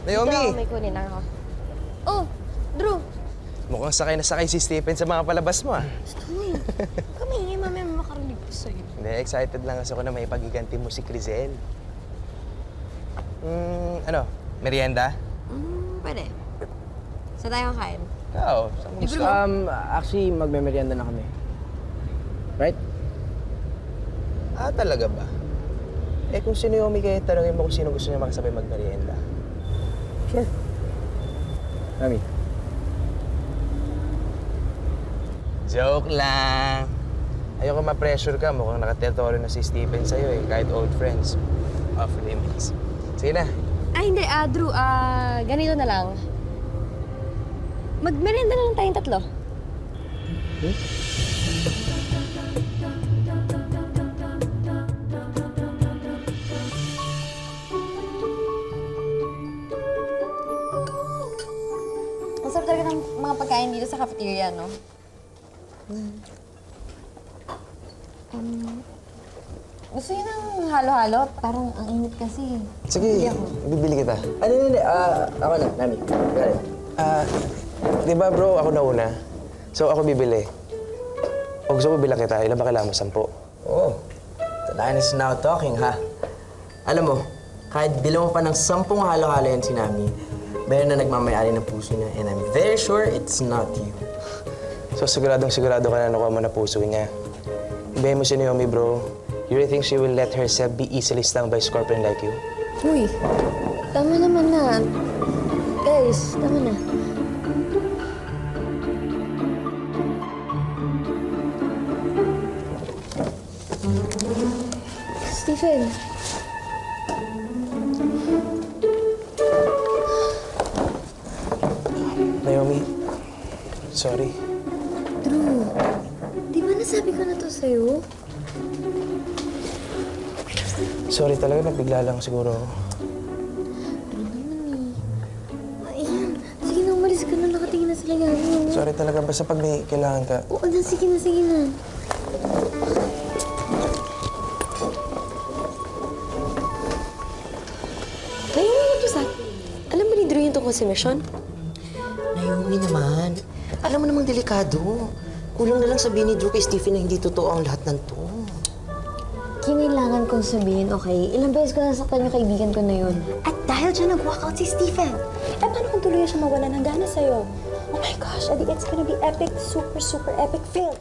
Naomi! Ito, may kunin lang ako. Oh, Drew! Mukhang sakay na sakay si Stephen sa mga palabas mo, ah. Uy, kami mamaya makarinig ko sa'yo. Hindi, excited lang kasi ako na may pagiganti mo si Crizel. Ano? Merienda? Pwede. Saan tayo kakain? Oo, saan mo gusto? Actually, magme-merienda na kami. Right? Ah, talaga ba? Eh, kung si Naomi kayo, tanongin mo kung sino gusto niya makasabay magmerienda. Sure. Mami. Joke lang. Ayoko ma-pressure ka. Mukhang nakateritoryo na si Stephen sa'yo eh. Kahit old friends. Off limits. Sige na. Ay, hindi. Drew, ganito na lang. Magmerenda na lang tayong tatlo. Ang sarap talaga ng mga pagkain dito sa cafeteria, no? Gusto niyo ng halo-halo? Parang ang init kasi. Sige, bibili kita. Hindi. Ako na, Nami. Got it. Di ba bro, ako nauna. So ako bibili. O gusto ko bilang kita, ilan ba kailangan mo? 10? Oh, the line is now talking, ha? Alam mo, kahit bilang mo pa ng 10 halo-halo yan si Nami, meron na nagmamayari ng puso niya, and I'm very sure it's not you. So siguradong sigurado ka na nakuha mo na puso niya. Ibahin mo si Naomi, bro. You really think she will let herself be easily stung by a scorpion like you? Uy, tama naman na. Guys, tama na. Stephen. Naomi, sorry. Drew, di ba nasabi ko na to sa'yo? Sorry talaga, nabigla lang siguro ako. Ano naman eh. Ayan, sige na, umalis ka na. Nakatingin na sila gano'n. Sorry talaga, basta pag may kailangan ka. Oo na, sige na, sige na. Naomi, ano sa? Alam ba ni Drew yung tungkol sa mission? Naomi naman. Alam mo namang delikado. Kulang na lang sabihin ni Drew kay Stephen na hindi totoo ang lahat ng to. Kinailangan kong sabihin, okay? Ilang beses ko nasaktan yung kaibigan ko na yun. At dahil dyan nag-walkout si Stephen, eh paano kung tuloy siya mawala ng gana sa'yo? Oh my gosh, edi it's gonna be epic, super, super epic fail.